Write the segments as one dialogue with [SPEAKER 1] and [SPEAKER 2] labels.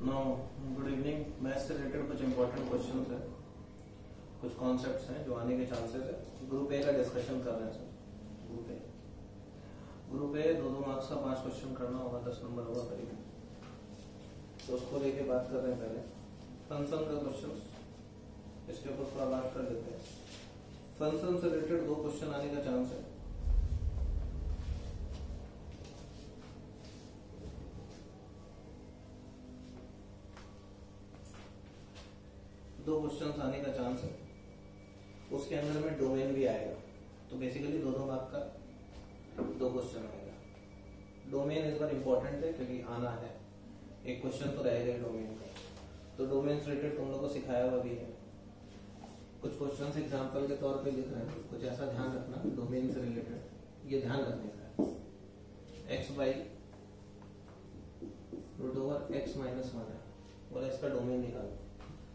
[SPEAKER 1] No good evening. Maths से related कुछ important questions है, कुछ कॉन्सेप्ट्स हैं जो आने के चांसेस है। ग्रुप ए का डिस्कशन कर रहे हैं सर। ग्रुप ए 2-2 मार्क्स का 5 क्वेश्चन करना होगा, 10 नंबर होगा करीब, तो उसको लेके बात कर रहे हैं। पहले फंक्शन का क्वेश्चन, इसके ऊपर थोड़ा बात कर लेते हैं। फंक्शन से रिलेटेड 2 क्वेश्चन आने का चांस है। दो क्वेश्चन आने का चांस है, उसके अंदर में डोमेन भी आएगा, तो बेसिकली 2-2 मार्क का 2 क्वेश्चन आएगा। डोमेन इस बार इंपॉर्टेंट है क्योंकि आना है, एक क्वेश्चन तो रहेगा डोमेन का, तो डोमेन से रिलेटेड तुम लोग को सिखाया हुआ भी है। कुछ क्वेश्चन एग्जाम्पल के तौर पे लिख रहे हैं, कुछ ऐसा ध्यान रखना डोमेन से रिलेटेड, ये ध्यान रखने का है। x by root over x minus 1 है, बोला इसका डोमेन निकालो।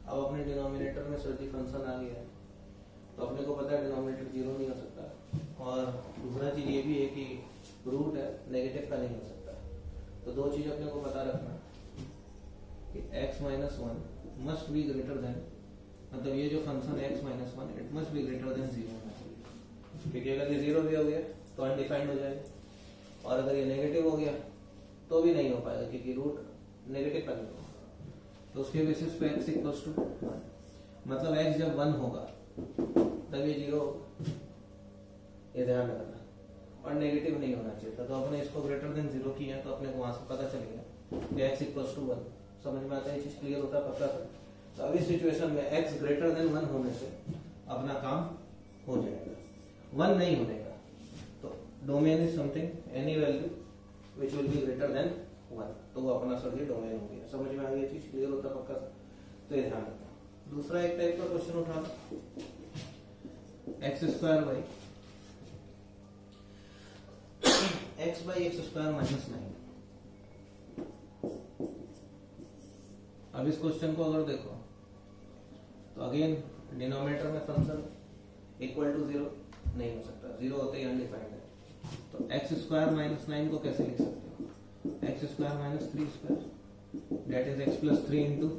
[SPEAKER 1] अब अपने डिनोमिनेटर में सर जी फंक्शन आ गया है, तो अपने को पता है डिनोमिनेटर 0 नहीं हो सकता, और दूसरा चीज ये भी है कि रूट है नेगेटिव का नहीं हो सकता। तो 2 चीज अपने को पता रखना कि x minus 1 must be greater than, मतलब ये जो फंक्शन है x minus 1 it must be greater than 0 होना चाहिए, क्योंकि अगर ये 0 भी हो गया तो अनडिफाइंड हो जाएगा, और अगर ये नेगेटिव हो गया तो भी नहीं हो पाएगा क्योंकि रूट नेगेटिव का नहीं होगा। तो उसके बेसिस पे x इक्वल्स टू 1, मतलब x जब 1 होगा तब ये 0 होगा, ये ध्यान रखना, और नेगेटिव नहीं होना चाहिए था। तो अपने इसको ग्रेटर देन 0 किया, तो अपने को वहां से पता चल गया कि x इक्वल्स टू 1। समझ में आता है, ये चीज क्लियर होता है पक्का सर। तो अभी सिचुएशन में x ग्रेटर देन 1 होने से अपना काम हो जाएगा, 1 नहीं होने का। तो domain is something any value which will be greater than 1, तो वो अपना सर ये डोमेन हो गया। समझ में आ गया, चीज क्लियर होता पक्का सर, तो ये ध्यान रखना। दूसरा एक टाइप का क्वेश्चन उठा x square by x square minus 9। अब इस क्वेश्चन को अगर देखो तो अगेन डिनोमिनेटर में फंक्शन इक्वल टू 0 नहीं हो सकता, 0 होते ही अनडिफाइंड है। तो x स्क्वायर माइनस 9 को कैसे लिख सकते हो? x square minus 3 square that is x plus 3 into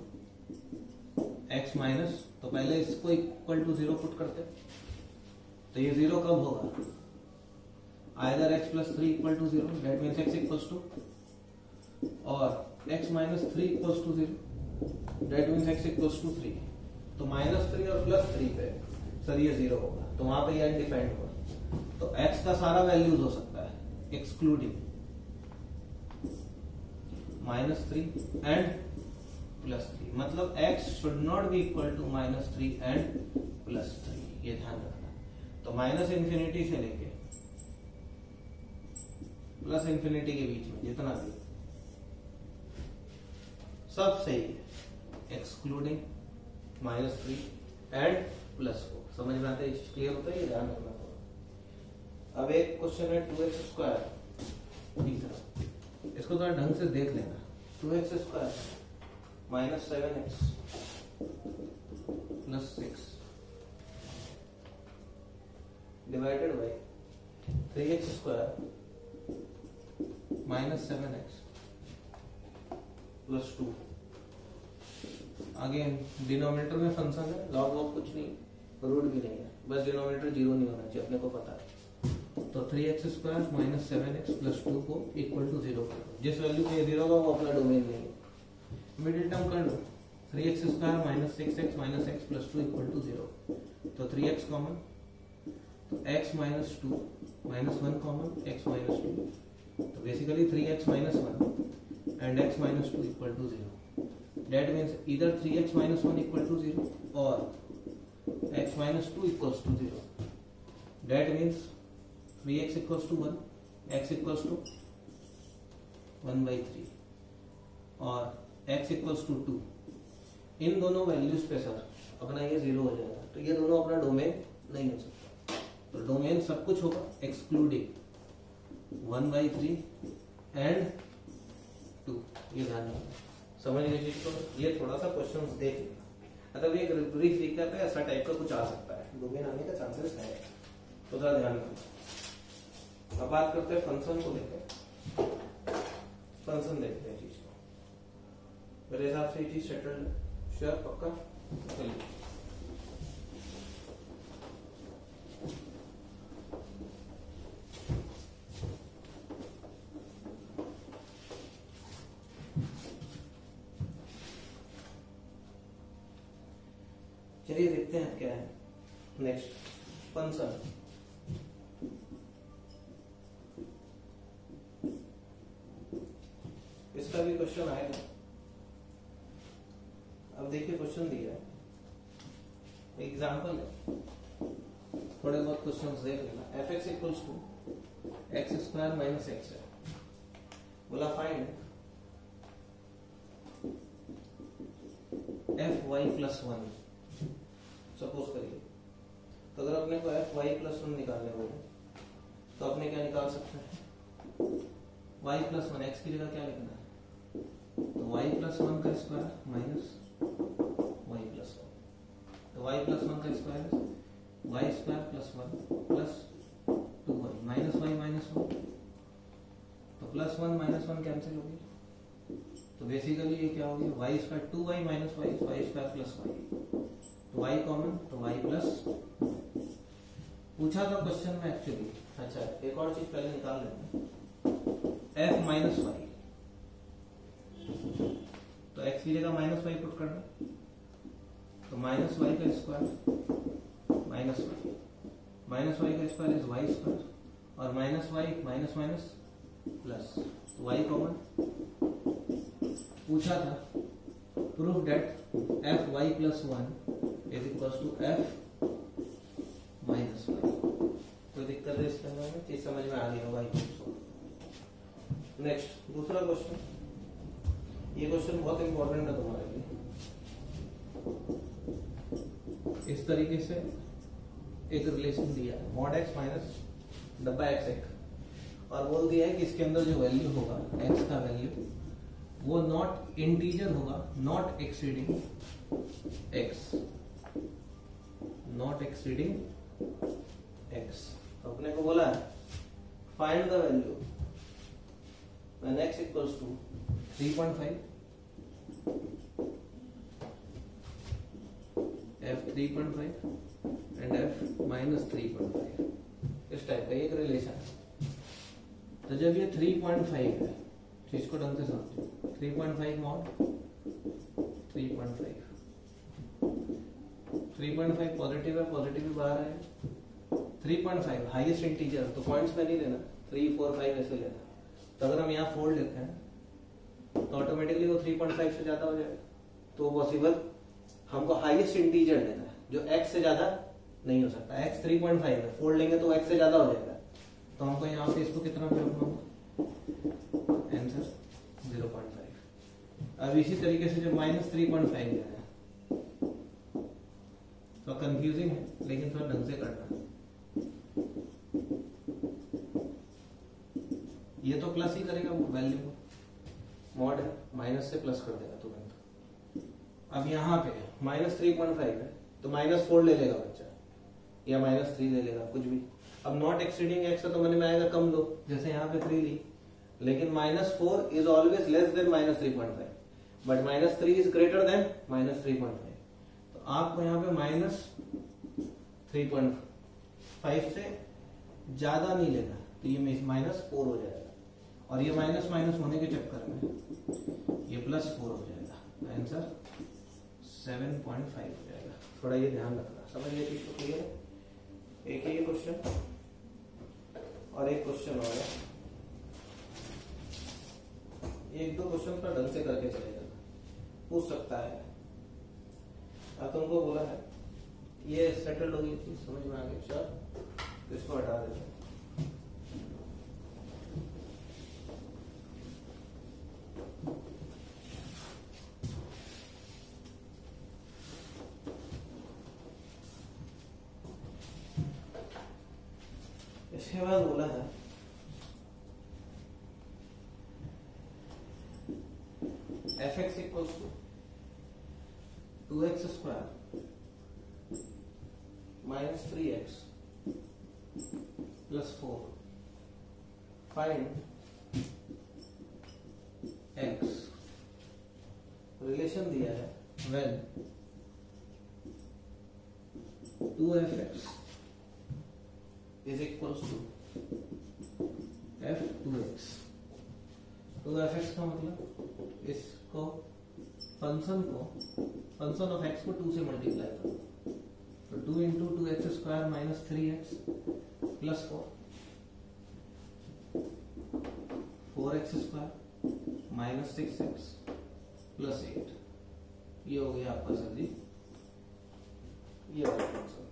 [SPEAKER 1] x minus, तो पहले इसको इक्वल टू 0 पुट करते, तो ये 0 कब होगा? Either x plus 3 equal to 0 that means x equals to, और x minus 3 equals to 0 that means x equals to 3। तो माइनस 3 और प्लस 3 पे सर ये 0 होगा, तो वहां पे ये अनडिफाइंड होगा। तो x का सारा वैल्यूज हो सकता है एक्सक्लूडिंग माइनस 3 एंड प्लस 3, मतलब x should not be equal to minus 3 and plus 3, ये ध्यान रखना। तो माइनस इंफिनिटी से लेके प्लस इंफिनिटी के बीच में जितना भी सब सही है, एक्सक्लूडिंग माइनस 3 एंड प्लस 4। समझ में आता है, क्लियर होता है, ये ध्यान रखना थोड़ा। अब एक क्वेश्चन है 2x स्क्वायर, तीसरा, इसको थोड़ा ढंग से देख लेना। 2x square minus 7x plus 6 divided by 3x square minus 7x plus 2। Again denominator में फंक्शन है, लॉग वॉग कुछ नहीं, रूट भी नहीं है, बस डिनोमिनेटर 0 नहीं होना चाहिए, अपने को पता है। तो 3x square minus 7x plus 2 को इक्वल टू 0 करो, जिस वैल्यू पे 0 होगा वो अपना डोमेन नहीं है। मिडिल टर्म कर लो, 3x square minus 6x minus x plus 2 equal to 0, तो 3x कॉमन, तो x minus 2 minus 1 common, x minus 2, तो basically 3x minus 1 and x minus 2 equal to 0। That means either 3x minus 1 equal to 0 or x minus 2 equals to 0. That means 3x equals to 1, x equals to 1 by 3 और x equals to 2। इन दोनों values पे sir अपना ये 0 हो जाएगा, तो ये दोनों अपना डोमेन नहीं हो सकता। तो डोमेन सब कुछ होगा एक्सक्लूडिंग 1 by 3 एंड 2, ये ध्यान रखना। समझ गए चीज को? ये थोड़ा सा क्वेश्चंस देख लेना, मतलब एक ब्रीफ रिकैप है, ऐसा टाइप का कुछ आ सकता है, डोमेन आने का चांसेस है, तो थोड़ा ध्यान रखना। अब बात करते हैं फंक्शन को लेकर, फंक्शन देखते हैं चीज को। मेरे हिसाब से ये चीज सेटल्ड है। श्योर, पक्का? चलिए चलिए देखते हैं क्या है नेक्स्ट फंक्शन। इसका भी क्वेश्चन आएगा। अब देखिए क्वेश्चन दिया है, एग्जाम्पल है, थोड़े बहुत क्वेश्चन देख लेना। F x equals to x square minus x है, बोला find f y plus one. Suppose करिए तो अगर अपने को एफ वाई प्लस वन निकालने हो तो अपने क्या निकाल सकते हैं, वाई प्लस वन। एक्स की जगह क्या लिखना है, तो वाई प्लस वन का square minus y plus one. तो वाई प्लस वन का square y square plus one plus two y minus one. तो plus one minus one cancel होगी, तो बेसिकली ये क्या होगी, y square two y minus y, y square plus y, तो y common, तो y plus पूछा था क्वेश्चन में एक्चुअली। अच्छा एक और चीज पहले निकाल लेते हैं, f माइनस वाई, तो x की जगह माइनस वाई पुट करना, तो माइनस वाई का स्क्वायर माइनस वाई का स्क्वायर इज वाई स्क्वायर, और minus y minus minus plus, तो y कॉमन। पूछा था proof that f y plus one is equal to f minus y. कोई दिक्कत है इसके अंदर में, चीज समझ में आ गई होगा। नेक्स्ट दूसरा क्वेश्चन, ये क्वेश्चन बहुत इंपॉर्टेंट है तुम्हारे लिए। इस तरीके से एक रिलेशन दिया है, मॉड एक्स माइनस डब्बा एक्स एक, और बोल दिया है कि इसके अंदर जो वैल्यू होगा एक्स का वैल्यू वो नॉट इंटीजर होगा, not exceeding x, not exceeding x. तो अपने को बोला है find the value when x equals to 3.5, f 3.5 and f minus 3.5, इस टाइप का एक रिलेशन है। तो जब ये 3.5 है, तो इसको ढंग से समझो, 3.5 मॉड 3.5 पॉजिटिव है, पॉजिटिव भी बाहर है। 3.5 हाईएस्ट इंटीजर, तो पॉइंट्स में नहीं लेना, 3, 4, 5 ऐसे लेना। तो अगर हम यहाँ 4 लेते हैं तो ऑटोमेटिकली वो 3.5 से ज्यादा हो जाएगा। तो पॉसिबल हमको हाईएस्ट इंटीजर लेना है जो x से ज्यादा नहीं हो सकता। x 3.5 है, 4 लेंगे तो x से ज्यादा हो जाएगा। तो हमको यहाँ पे इसको कितना पे रखना होगा, आंसर 0.5। अब इसी तरीके से जो माइनस 3.5 है तो कंफ्यूजिंग है, लेकिन थोड़ा ढंग से करना। ये तो प्लस ही करेगा वैल्यू को, मॉड है, माइनस से प्लस कर देगा तुरंत। अब यहाँ पे माइनस 3.5 है तो माइनस 4 ले लेगा बच्चा, या माइनस 3 ले लेगा, कुछ भी। अब नॉट एक्सीडिंग एक्स है तो मैंने में आएगा कम दो, जैसे यहाँ पे 3 ली, लेकिन -4 is always less than -3.5, but -3 is greater than -3.5। तो आपको यहाँ पे -3.5 से ज्यादा नहीं लेना, तो ये -4 हो जाएगा, और ये माइनस माइनस होने के चक्कर में ये +4 हो जाएगा। आंसर 7.5 हो जाएगा। थोड़ा ये ध्यान रखना, समझ ये चीज तो क्लियर है। एक ये क्वेश्चन और एक क्वेश्चन और है, एक दो क्वेश्चन का ढंग से करके चले जाना, पूछ सकता है। अब तुमको बोला है ये सेटल्ड हो गई थी, समझ में आ गई, चल इसको हटा देते हैं। इसके बाद बोला है f x equals to 2x square -3x +4, find x relation दिया है when 2f(x) is equals to f(2x). 2f(x) का मतलब इसको फंक्शन ऑफ x को 2 से मल्टीप्लाई करो, तो 2 into 2x² minus 3x plus 4x² minus 6x plus 8, ये हो गया आपका सर जी ये वाला फंक्शन।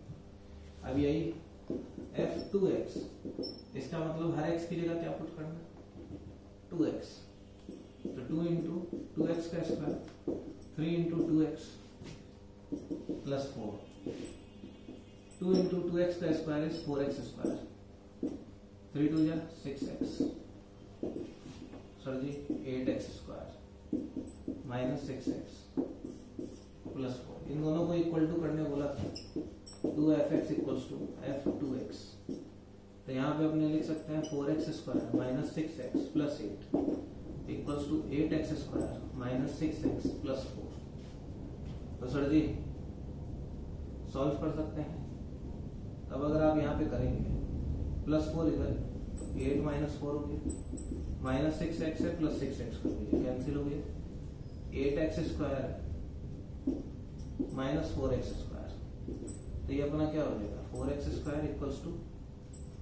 [SPEAKER 1] अब यही f(2x), इसका मतलब हर x की जगह क्या पुट करना, 2x, तो 2 इंटू 2x का square, 3 into 2x plus 4, 2 into 2x का स्क्वायर इज 4x², 3 2 जा 6x, सर जी 8x² माइनस 6x प्लस 4, इन दोनों को इक्वल टू करने बोला था, 2f(x) इक्वल्स टू f(2x), तो यहाँ पे अपने लिख सकते हैं 4x² minus 6x plus 8 equals to 8x² minus 6x plus 4। तो सर जी सॉल्व कर सकते हैं। अब अगर आप यहाँ पे करेंगे प्लस 4 इधर, तो 8 माइनस 4 हो गया, माइनस 6x है प्लस 6x कर दीजिए, कैंसिल हो गया, 8x² माइनस 4x², तो ये अपना क्या हो जाएगा 4x² equals to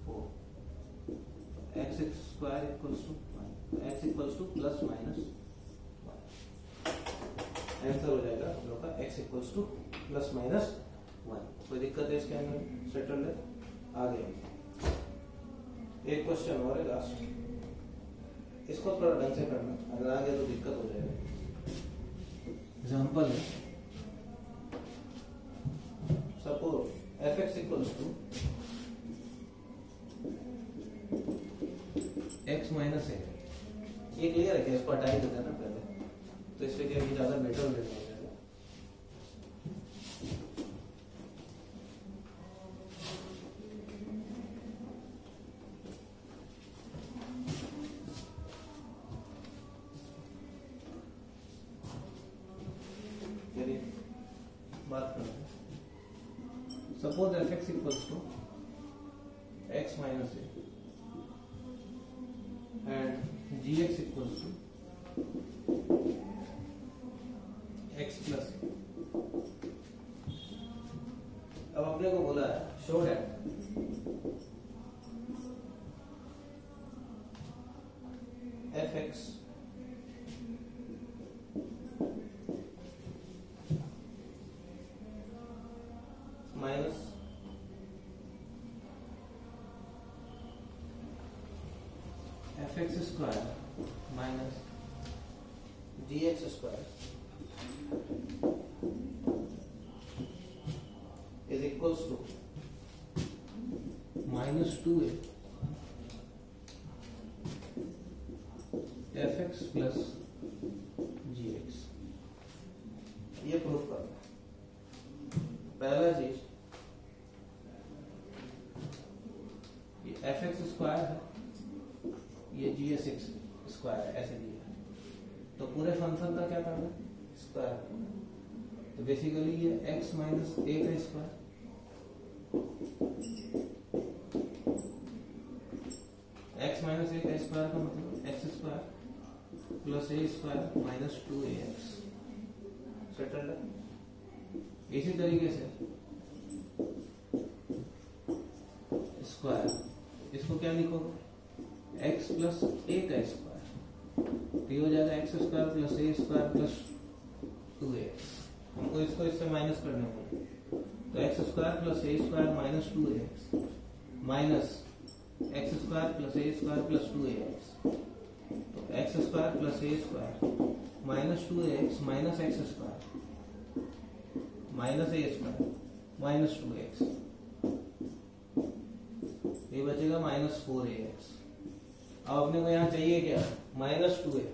[SPEAKER 1] 4, x² equals to 1, x equals to plus minus 1, answer हो जाएगा हम लोग का x equals to plus minus 1। कोई दिक्कत है इसके अंदर, सेटल्ड है। आगे एक क्वेश्चन और है लास्ट, इसको थोड़ा ढंग से करना, अगर आ गया तो दिक्कत हो जाएगा। एग्जाम्पल है, suppose f(x) equals to x minus a, ये क्लियर है कि इसको हटा ही देते हैं ना पहले, तो इससे क्या ज्यादा बेटर हो जाएगा। बात करते हैं, suppose f(x) equals to x minus a and gx equals to x plus a। अब अपने को बोला है show that f(x) minus f(x² minus gx² is equals to minus 2a f(x) plus gx। ये प्रूफ करना है। पहला चीज, ये f(x² है, ये gx² है, ऐसे दिया है, तो पूरे फंक्शन का क्या करना है, स्क्वायर करना है। तो बेसिकली ये x माइनस a का स्क्वायर, x माइनस a का स्क्वायर का मतलब x² plus a² minus 2ax, settled है। इसी तरीके से स्क्वायर, इसको क्या लिखोगे, x प्लस a का स्क्वायर, तो ये हो जाएगा x² plus a² plus 2ax। हमको इसको इससे माइनस करने होगा, तो x² plus a² minus 2ax minus x² plus a² plus 2ax, तो x² plus a² minus 2ax minus x² minus a² minus 2x, ये बचेगा माइनस 4ax। अब अपने को यहाँ चाहिए क्या, माइनस 2a,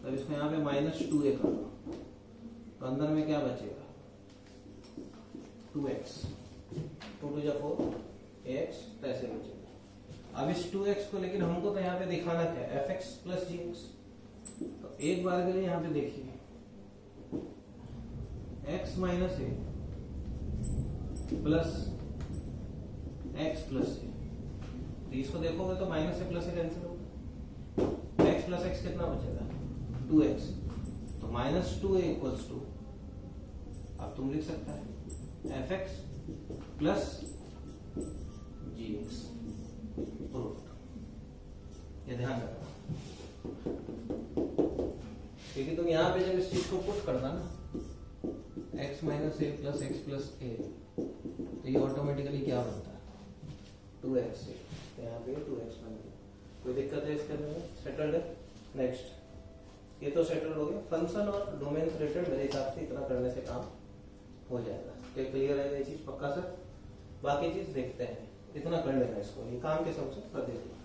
[SPEAKER 1] तब इसको यहाँ पे माइनस 2a कर दो, तो अंदर में क्या बचेगा 2x, 2 2 जा 4 ax, ऐसे बचेगा। अब इस 2x को लेकिन हमको तो यहाँ पे दिखाना क्या है, f(x) प्लस gx। तो एक बार के लिए यहाँ पे देखिए माइनस ए प्लस एक्स प्लस ए, तो इसको देखोगे तो माइनस ए प्लस ए कैंसिल होगा, एक्स प्लस एक्स कितना बचेगा 2x, तो माइनस 2a इक्वल्स टू, अब तुम लिख सकता है fx प्लस gx प्रूफ्ड। ये ध्यान रखना, क्योंकि तुम यहाँ पे जब इस चीज को पुट करना ना x माइनस ए प्लस एक्स प्लस ए, तो ये ऑटोमेटिकली क्या बनता है 2x से, तो यहाँ पे 2x बन गया। कोई दिक्कत है इसके अंदर? सेटल्ड है। नेक्स्ट, ये तो सेटल्ड हो गया। फंक्शन और डोमेन रिलेटेड मेरे हिसाब से इतना करने से काम हो जाएगा। क्या क्लियर है ये चीज? पक्का सर? बाकी चीज देखते हैं, इतना कर लेना इसको, ये काम के समझ कर देते हैं।